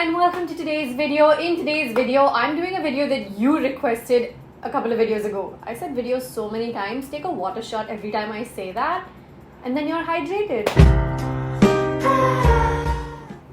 and welcome to today's video. In today's video, I'm doing a video that you requested a couple of videos ago. I said video so many times. Take a water shot every time I say that and then you're hydrated.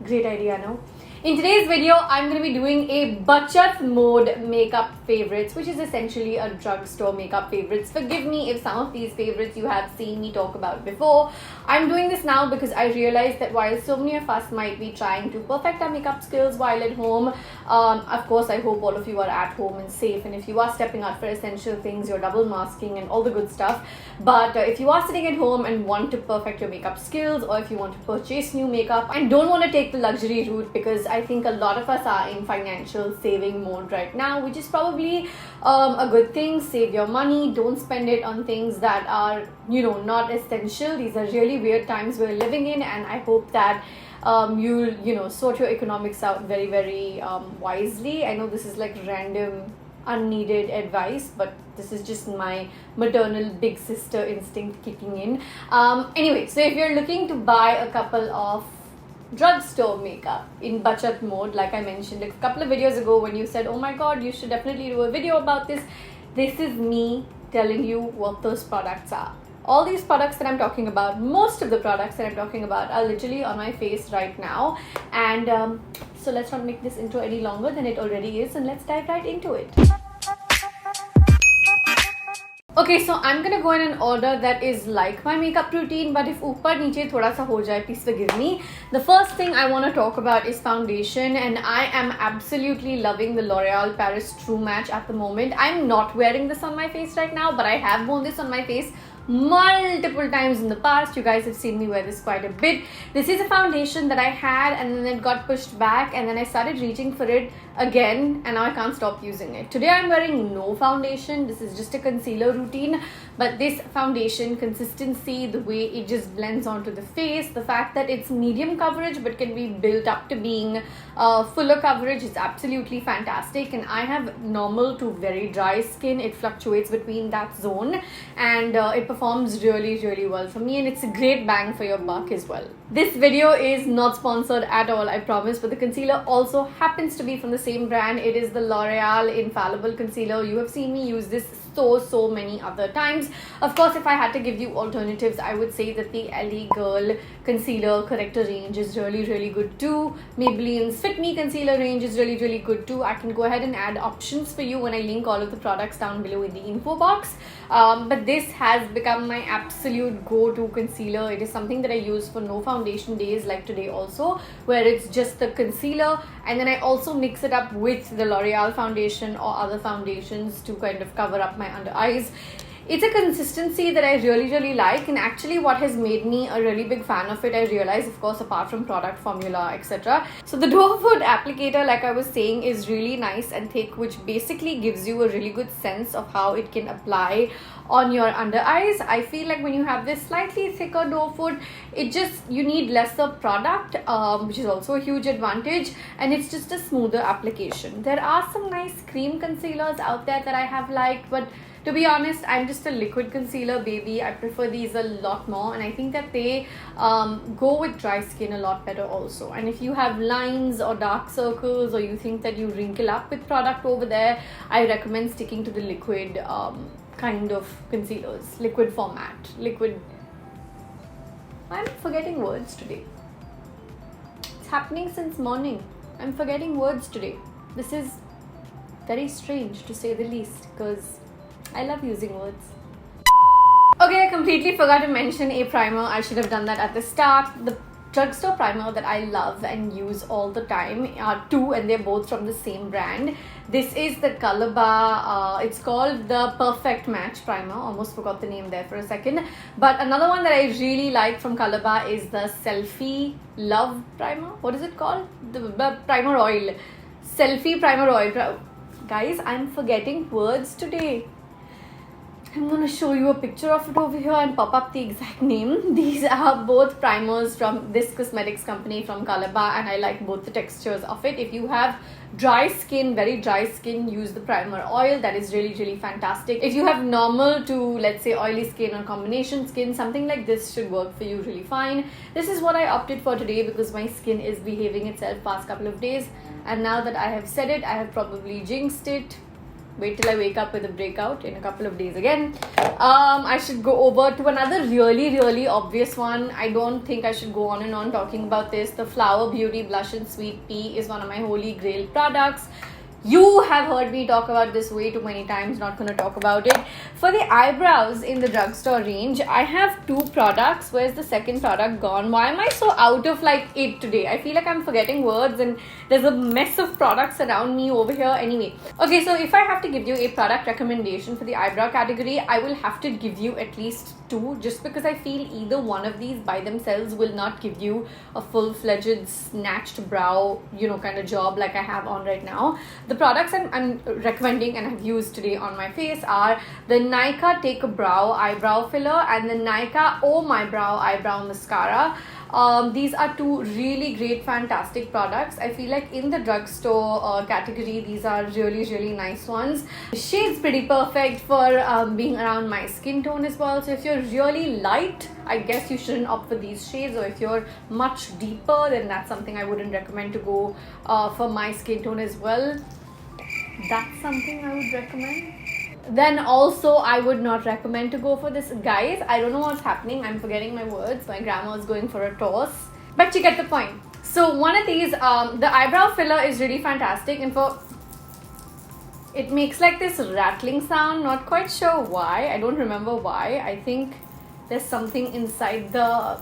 Great idea, no? In today's video, I'm going to be doing a Bachat mode makeup favorites, which is essentially a drugstore makeup favorites. Forgive me if some of these favorites you have seen me talk about before. I'm doing this now because I realized that while so many of us might be trying to perfect our makeup skills while at home, of course, I hope all of you are at home and safe. And if you are stepping out for essential things, you're double masking and all the good stuff. But if you are sitting at home and want to perfect your makeup skills, or if you want to purchase new makeup and don't want to take the luxury route, because I think a lot of us are in financial saving mode right now, which is probably a good thing. Save your money, don't spend it on things that are, not essential. These are really weird times we're living in, and I hope that you'll sort your economics out very, very wisely. I know this is like random unneeded advice, but this is just my maternal big sister instinct kicking in. Anyway, so if you're looking to buy a couple of drugstore makeup in Bachat mode, like I mentioned a couple of videos ago when you said, oh my god, you should definitely do a video about this, this is me telling you what those products are. All these products that I'm talking about, most of the products that I'm talking about are literally on my face right now. And so let's not make this intro any longer than it already is, and let's dive right into it. Okay, so I'm gonna go in an order that is like my makeup routine, but if upar niche thoda sa ho jaye, please forgive me. The first thing I want to talk about is foundation, and I am absolutely loving the L'Oreal Paris True Match at the moment. I'm not wearing this on my face right now, but I have worn this on my face multiple times in the past. You guys have seen me wear this quite a bit. This is a foundation that I had and then it got pushed back, and then I started reaching for it again, and now I can't stop using it. Today I'm wearing no foundation. This is just a concealer routine, but this foundation consistency, the way it just blends onto the face, the fact that it's medium coverage but can be built up to being fuller coverage is absolutely fantastic. And I have normal to very dry skin. It fluctuates between that zone, and it performs really, really well for me, and it's a great bang for your buck as well. This video is not sponsored at all, I promise, but the concealer also happens to be from the same brand. It is the L'Oreal Infallible Concealer. You have seen me use this so many other times. Of course, if I had to give you alternatives, I would say that the LA Girl Concealer Corrector range is really, really good too. Maybelline's Fit Me Concealer range is really, really good too. I can go ahead and add options for you when I link all of the products down below in the info box. But this has become my absolute go-to concealer. It is something that I use for no foundation days like today also, where it's just the concealer, and then I also mix it up with the L'Oreal foundation or other foundations to kind of cover up my under eyes. It's a consistency that I really, really like, and actually what has made me a really big fan of it, I realize, of course, apart from product formula, etc. So the doe foot applicator, like I was saying, is really nice and thick, which basically gives you a really good sense of how it can apply on your under eyes. I feel like when you have this slightly thicker doe foot, you need lesser product, which is also a huge advantage, and it's just a smoother application. There are some nice cream concealers out there that I have liked, but to be honest, I'm just a liquid concealer baby. I prefer these a lot more, and I think that they go with dry skin a lot better also. And if you have lines or dark circles, or you think that you wrinkle up with product over there, I recommend sticking to the liquid kind of concealers, liquid format, liquid. I'm forgetting words today. It's happening since morning. I'm forgetting words today. This is very strange to say the least, because I love using words. Okay, I completely forgot to mention a primer. I should have done that at the start. The drugstore primer that I love and use all the time are two, and they're both from the same brand. This is the Color Bar. It's called the Perfect Match Primer. Almost forgot the name there for a second. But another one that I really like from Color Bar is the Selfie Love Primer. What is it called? The Primer Oil. Selfie Primer Oil. Guys, I'm forgetting words today. I'm going to show you a picture of it over here and pop up the exact name. These are both primers from this cosmetics company from Calabar, and I like both the textures of it. If you have dry skin, very dry skin, use the primer oil. That is really fantastic. If you have normal to, let's say, oily skin or combination skin, something like this should work for you really fine. This is what I opted for today because my skin is behaving itself past couple of days, and now that I have said it, I have probably jinxed it. Wait till I wake up with a breakout in a couple of days again. I should go over to another really obvious one. I don't think I should go on and on talking about this. The Flower Beauty Blush and Sweet Pea is one of my holy grail products. You have heard me talk about this way too many times, not going to talk about it. For the eyebrows in the Drugstore range, I have 2 products. Where's the second product gone? Why am I so out of like it today? I feel like I'm forgetting words and there's a mess of products around me over here. Anyway, okay, so if I have to give you a product recommendation for the eyebrow category, I will have to give you at least 2, just because I feel either one of these by themselves will not give you a full-fledged snatched brow, kind of job like I have on right now. The products I'm recommending and have used today on my face are the Nykaa Take a Brow Eyebrow Filler and the Nykaa Oh My Brow Eyebrow Mascara. These are 2 really great, fantastic products. I feel like in the drugstore category, these are really nice ones. The shade's pretty perfect for being around my skin tone as well. So if you're really light, I guess you shouldn't opt for these shades, or if you're much deeper, then that's something I wouldn't recommend to go for my skin tone as well. That's something I would recommend. Then also I would not recommend to go for this. Guys, I don't know what's happening. I'm forgetting my words. My grammar is going for a toss. But you get the point. So one of these, the eyebrow filler is really fantastic. And it makes like this rattling sound. Not quite sure why. I don't remember why. I think there's something inside the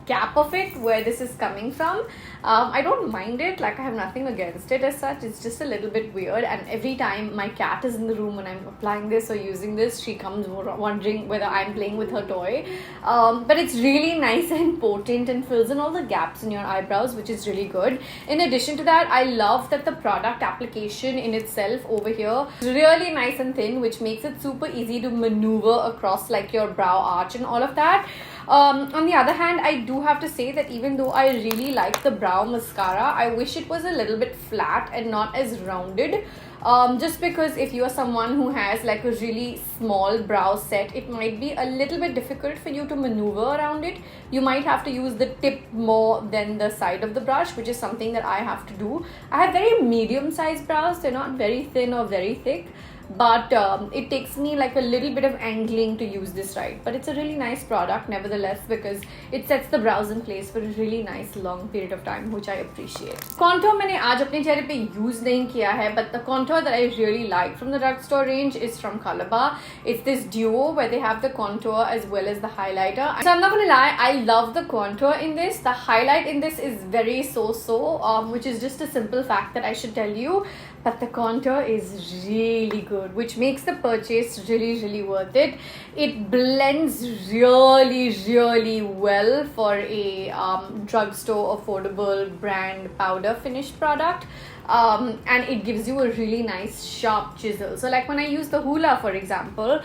cap of it where this is coming from. I don't mind it, like I have nothing against it as such. It's just a little bit weird, and every time my cat is in the room when I'm applying this or using this, she comes wondering whether I'm playing with her toy. But it's really nice and potent and fills in all the gaps in your eyebrows, which is really good. In addition to that, I love that the product application in itself over here is really nice and thin, which makes it super easy to maneuver across like your brow arch and all of that. On the other hand, I do have to say that even though I really like the brow mascara, I wish it was a little bit flat and not as rounded. Just because if you are someone who has like a really small brow set, it might be a little bit difficult for you to maneuver around it. You might have to use the tip more than the side of the brush, which is something that I have to do. I have very medium sized brows. They're not very thin or very thick, but it takes me like a little bit of angling to use this right. But it's a really nice product nevertheless, because it sets the brows in place for a really nice long period of time, which I appreciate. Contour मैंने आज अपने चेहरे पे use नहीं किया है, but the contour that I really like from the Drugstore range is from Calabar. It's this duo where they have the contour as well as the highlighter. So I'm not gonna lie, I love the contour in this. The highlight in this is very so-so, which is just a simple fact that I should tell you. But the contour is really good, which makes the purchase really worth it. It blends really well for a drugstore affordable brand powder finish product. And it gives you a really nice sharp chisel. So like when I use the Hoola, for example,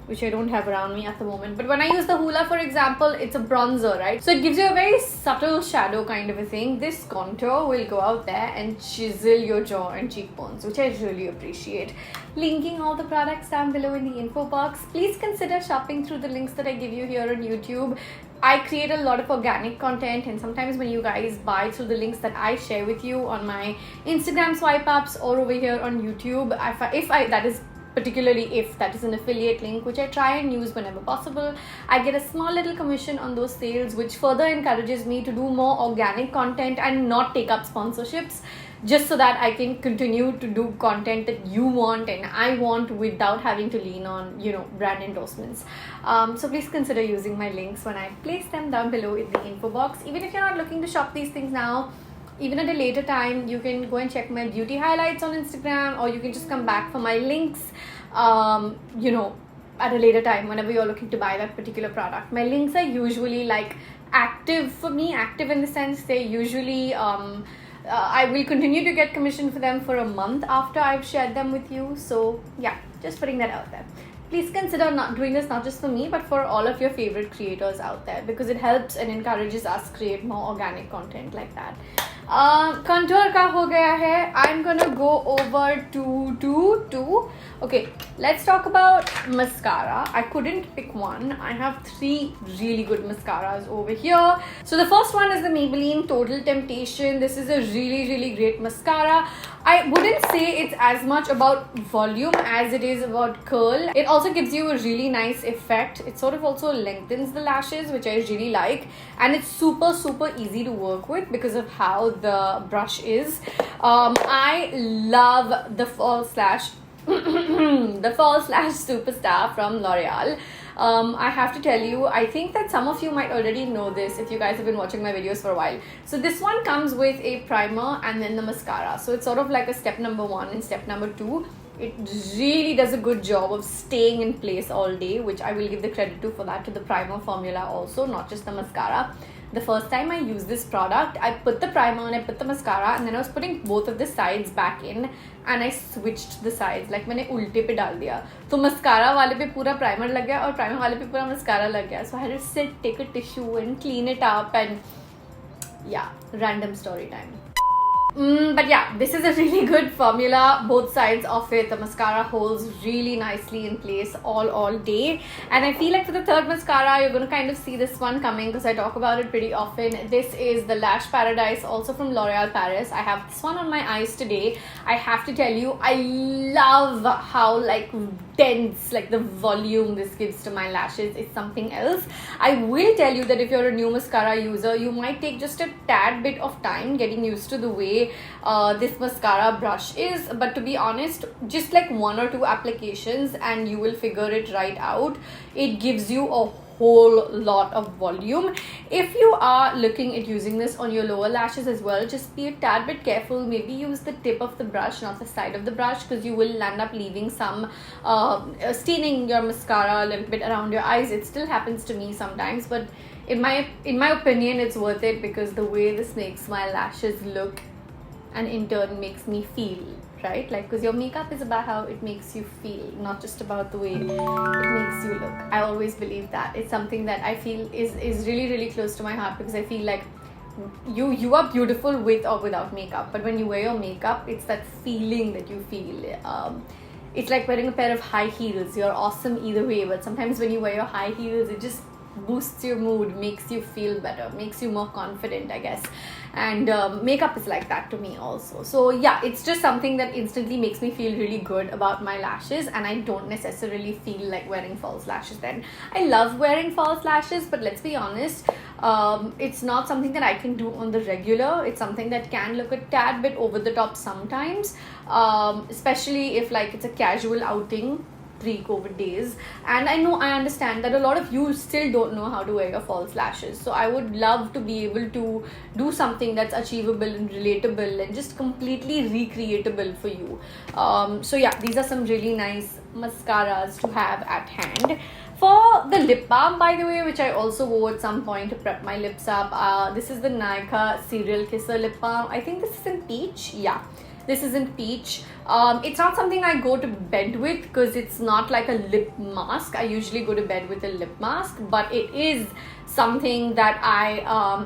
which I don't have around me at the moment, but when I use the Hoola, for example, it's a bronzer, right? So it gives you a very subtle shadow kind of a thing. This contour will go out there and chisel your jaw and cheekbones, which I really appreciate. Linking all the products down below in the info box. Please consider shopping through the links that I give you here on YouTube. I create a lot of organic content, and sometimes when you guys buy through the links that I share with you on my Instagram swipe ups or over here on YouTube, particularly if that is an affiliate link, which I try and use whenever possible, I get a small little commission on those sales, which further encourages me to do more organic content and not take up sponsorships, just so that I can continue to do content that you want and I want without having to lean on, brand endorsements. So please consider using my links when I place them down below in the info box. Even if you're not looking to shop these things now, even at a later time, you can go and check my beauty highlights on Instagram, or you can just come back for my links, at a later time whenever you're looking to buy that particular product. My links are usually like active for me, active in the sense they usually, I will continue to get commission for them for a month after I've shared them with you. So yeah, just putting that out there. please consider not doing this not just for me but for all of your favorite creators out there, because it helps and encourages us create more organic content like that. Contour ka ho gaya hai. I'm gonna go over to okay, let's talk about mascara. I couldn't pick one. I have 3 really good mascaras over here. So the first one is the Maybelline Total Temptation. This is a really great mascara. I wouldn't say it's as much about volume as it is about curl. It also gives you a really nice effect. It sort of also lengthens the lashes, which I really like, and it's super easy to work with because of how the brush is. I love the Fall Slash the Fall Slash Superstar from L'Oreal. I have to tell you, I think that some of you might already know this if you guys have been watching my videos for a while. So this one comes with a primer and then the mascara. So it's sort of like a step number 1 and step number 2. It really does a good job of staying in place all day, which I will give the credit to for that, to the primer formula also, not just the mascara. The first time I used this product, I put the primer and I put the mascara, and then I was putting both of the sides back in, and I switched the sides, like मैंने उल्टे पे डाल दिया, तो mascara वाले पे पूरा primer लग गया और primer वाले पे पूरा mascara लग गया. So I had to sit, take a tissue and clean it up, and yeah, random story time. But yeah, this is a really good formula. Both sides of it, the mascara holds really nicely in place all day. And I feel like for the third mascara, you're going to kind of see this one coming because I talk about it pretty often. This is the Lash Paradise, also from L'Oreal Paris. I have this one on my eyes today. I have to tell you, I love how like dense, like the volume this gives to my lashes is something else. I will tell you that if you're a new mascara user, you might take just a tad bit of time getting used to the way this mascara brush is, but to be honest, just like 1 or 2 applications and you will figure it right out. It gives you a whole lot of volume. If you are looking at using this on your lower lashes as well, just be a tad bit careful. Maybe use the tip of the brush, not the side of the brush, because you will end up leaving some staining your mascara a little bit around your eyes. It still happens to me sometimes, but in my opinion, it's worth it because the way this makes my lashes look and in turn makes me feel, right? Like, because your makeup is about how it makes you feel, not just about the way it makes you look. I always believe that. It's something that I feel is really close to my heart, because I feel like you are beautiful with or without makeup, but when you wear your makeup, it's that feeling that you feel. It's like wearing a pair of high heels. You're awesome either way, but sometimes when you wear your high heels, it just boosts your mood, makes you feel better, makes you more confident, I guess. And makeup is like that to me also. So yeah, it's just something that instantly makes me feel really good about my lashes, and I don't necessarily feel like wearing false lashes then. I love wearing false lashes, but let's be honest, it's not something that I can do on the regular. It's something that can look a tad bit over the top sometimes, especially if like it's a casual outing, pre-COVID days. And I understand that a lot of you still don't know how to wear your false lashes, so I would love to be able to do something that's achievable and relatable and just completely recreatable for you. So yeah, these are some really nice mascaras to have at hand. For the lip balm, by the way, which I also wore at some point to prep my lips up, this is the Nykaa Serial Kisser lip balm. I think this is in peach. Yeah, this is in peach. It's not something I go to bed with because it's not like a lip mask. I usually go to bed with a lip mask, but it is something that I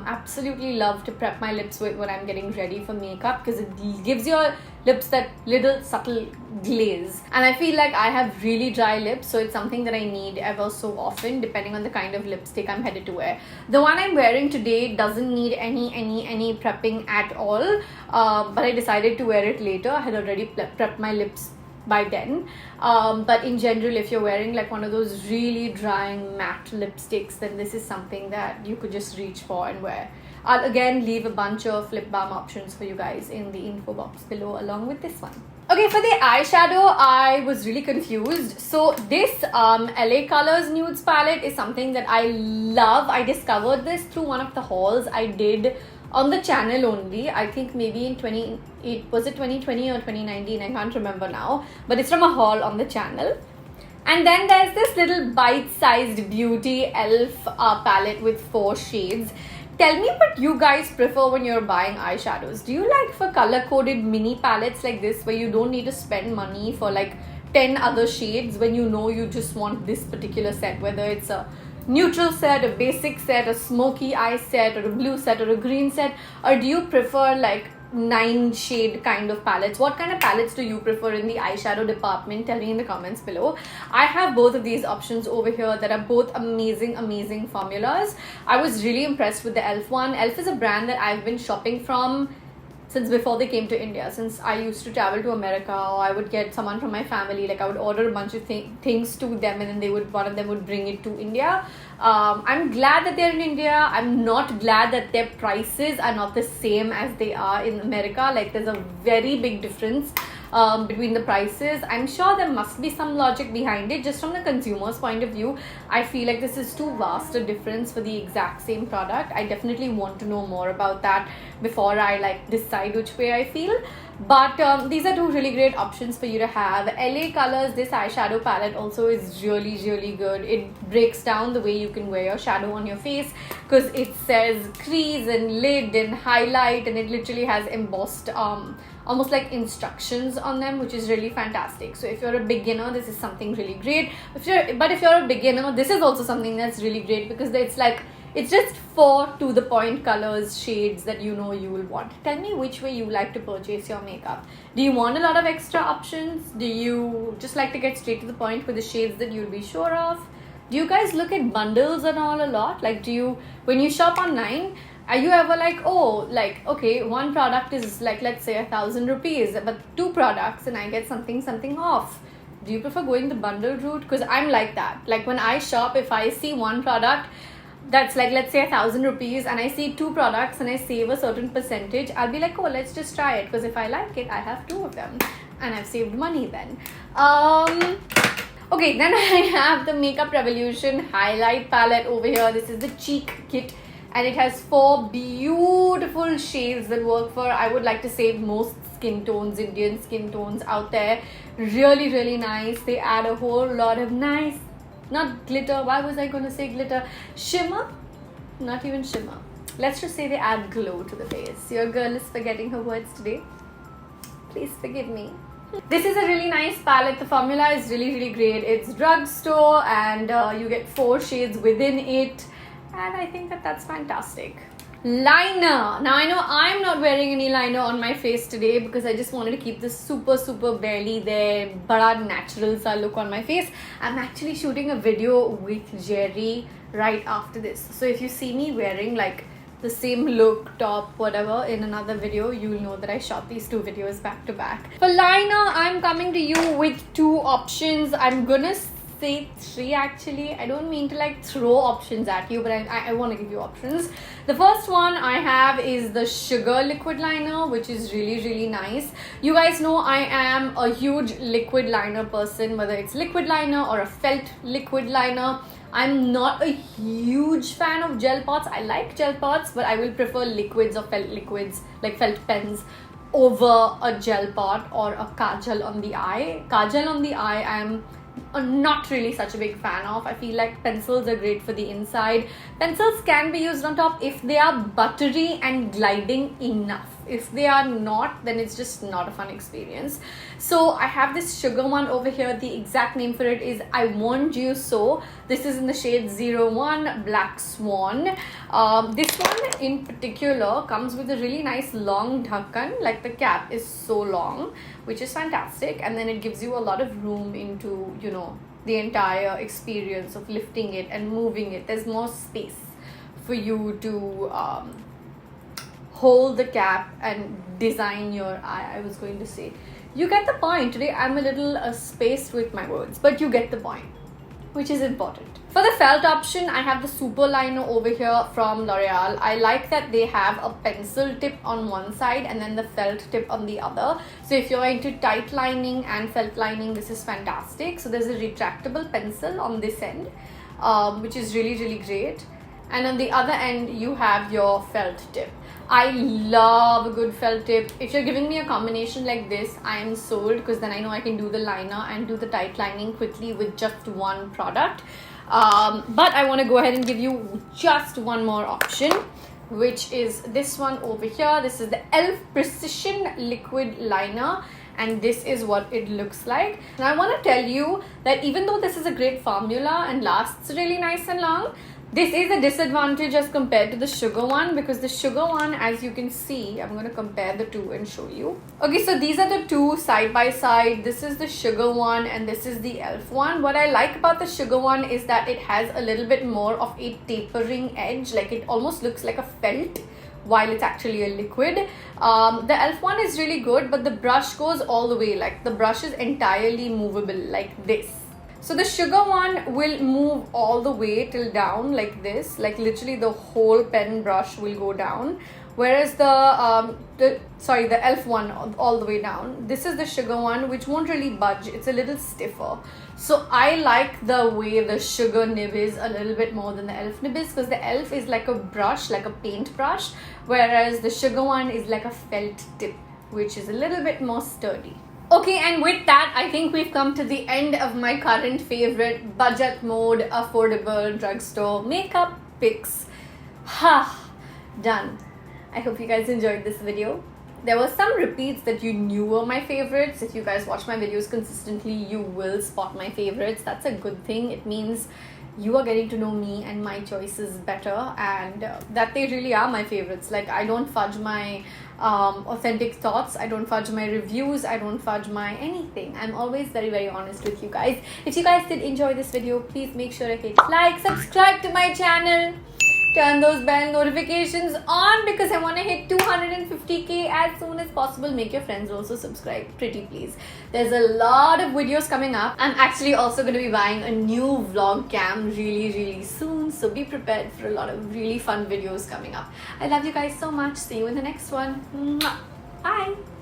absolutely love to prep my lips with when I'm getting ready for makeup, because it gives your lips that little subtle glaze. And I feel like I have really dry lips, so it's something that I need ever so often depending on the kind of lipstick I'm headed to wear. The one I'm wearing today doesn't need any prepping at all, but I decided to wear it later. I had already prepped my lips by then, but in general, if you're wearing like one of those really drying matte lipsticks, then this is something that you could just reach for and wear. I'll again leave a bunch of lip balm options for you guys in the info box below along with this one. Okay, for the eyeshadow, I was really confused. So this LA Colors Nudes palette is something that I love. I discovered this through one of the hauls I did on the channel only. I think maybe in 2020 or 2019, I can't remember now, but it's from a haul on the channel. And then there's this little bite-sized beauty elf palette with 4 shades. Tell me what you guys prefer when you're buying eyeshadows. Do you like for color-coded mini palettes like this where you don't need to spend money for like 10 other shades when you know you just want this particular set, whether it's a neutral set, a basic set, a smoky eye set, or a blue set, or a green set? Or do you prefer like 9 shade kind of palettes? What kind of palettes do you prefer in the eyeshadow department? Tell me in the comments below. I have both of these options over here that are both amazing formulas. I was really impressed with the ELF one. ELF is a brand that I've been shopping from since before they came to India. Since I used to travel to America, or I would get someone from my family, like I would order a bunch of things to them, and then one of them would bring it to India. I'm glad that they're in India. I'm not glad that their prices are not the same as they are in America. Like there's a very big difference between the prices. I'm sure there must be some logic behind it. Just from the consumer's point of view, I feel like this is too vast a difference for the exact same product. I definitely want to know more about that before I like decide which way I feel. But these are two really great options for you to have. LA Colors, this eyeshadow palette also is really good. It breaks down the way you can wear your shadow on your face, because it says crease and lid and highlight, and it literally has embossed almost like instructions on them, which is really fantastic. So if you're a beginner, this is something really great. If you're a beginner, this is also something that's really great, because it's just 4 to the point colors, shades that you know you will want. Tell me which way you like to purchase your makeup. Do you want a lot of extra options? Do you just like to get straight to the point with the shades that you'll be sure of? Do you guys look at bundles and all a lot? Like, when you shop online, are you ever like, oh, like, okay, one product is like, let's say 1,000 rupees, but 2 products and I get something off? Do you prefer going the bundle route? Because I'm like that. Like when I shop, if I see one product that's like, let's say 1,000 rupees, and I see 2 products and I save a certain percentage, I'll be like, oh, let's just try it, because if I like it, I have 2 of them and I've saved money then. Okay, then I have the Makeup Revolution highlight palette over here. This is the cheek kit, and it has 4 beautiful shades that work for, I would like to say, most skin tones, Indian skin tones out there. Really nice. They add a whole lot of nice, not glitter, why was I going to say glitter? Shimmer? Not even shimmer. Let's just say they add glow to the face. Your girl is forgetting her words today. Please forgive me. This is a really nice palette. The formula is really great. It's Drugstore, and you get 4 shades within it, and I think that's fantastic. Liner. Now I know I'm not wearing any liner on my face today, because I just wanted to keep this super barely there, bada natural sa look on my face. I'm actually shooting a video with Jerry right after this, so if you see me wearing like the same look, top, whatever in another video, you'll know that I shot these 2 videos back to back. For liner, I'm coming to you with 2 options. I'm gonna say 3 actually. I don't mean to like throw options at you, but I want to give you options. The first one I have is the Sugar liquid liner, which is really nice. You guys know I am a huge liquid liner person, whether it's liquid liner or a felt liquid liner. I'm not a huge fan of gel pots. I like gel pots, but I will prefer liquids or felt liquids, like felt pens, over a gel pot or a kajal on the eye. Kajal on the eye, I'm not really such a big fan of. I feel like pencils are great for the inside. Pencils can be used on top if they are buttery and gliding enough. If they are not, then it's just not a fun experience. So I have this sugar one over here. The exact name for it is I Warned You So. This is in the shade 01 Black Swan. This one in particular comes with a really nice long dhakkan. Like the cap is so long, which is fantastic, and then it gives you a lot of room into, you know, the entire experience of lifting it and moving it. There's more space for you to hold the cap and design your eye. I was going to say, you get the point. Today I'm a little spaced with my words, but you get the point, which is important. For the felt option, I have the super liner over here from L'Oreal. I like that they have a pencil tip on one side and then the felt tip on the other. So if you're into tight lining and felt lining, this is fantastic. So there's a retractable pencil on this end, which is really great. And on the other end, you have your felt tip. I love a good felt tip. If you're giving me a combination like this, I am sold, because then I know I can do the liner and do the tight lining quickly with just one product. But I want to go ahead and give you just one more option, which is this one over here. This is the ELF Precision Liquid Liner, and this is what it looks like. And I want to tell you that even though this is a great formula and lasts really nice and long, this is a disadvantage as compared to the sugar one, because the sugar one, as you can see, I'm going to compare the two and show you. Okay, so these are the two side by side. This is the sugar one and this is the e.l.f. one. What I like about the sugar one is that it has a little bit more of a tapering edge, like it almost looks like a felt while it's actually a liquid. The e.l.f. one is really good, but the brush goes all the way, like the brush is entirely movable like this. So the sugar one will move all the way till down like this, like literally the whole pen brush will go down, whereas the e.l.f. one all the way down. This is the sugar one, which won't really budge. It's a little stiffer. So I like the way the sugar nib is a little bit more than the e.l.f. nib is, because the e.l.f. is like a brush, like a paint brush, whereas the sugar one is like a felt tip, which is a little bit more sturdy. Okay, and with that, I think we've come to the end of my current favorite budget mode, affordable drugstore makeup picks. Done. I hope you guys enjoyed this video. There were some repeats that you knew were my favorites. If you guys watch my videos consistently, you will spot my favorites. That's a good thing. It means you are getting to know me and my choices better, and that they really are my favorites. Like, I don't fudge my authentic thoughts, I don't fudge my reviews, I don't fudge my anything. I'm always very, very honest with you guys. If you guys did enjoy this video, please make sure to hit like, subscribe to my channel, turn those bell notifications on, because I want to hit 250k as soon as possible. Make your friends also subscribe, pretty please. There's a lot of videos coming up. I'm actually also going to be buying a new vlog cam really soon, so be prepared for a lot of really fun videos coming up. I love you guys so much. See you in the next one. Mwah. Bye.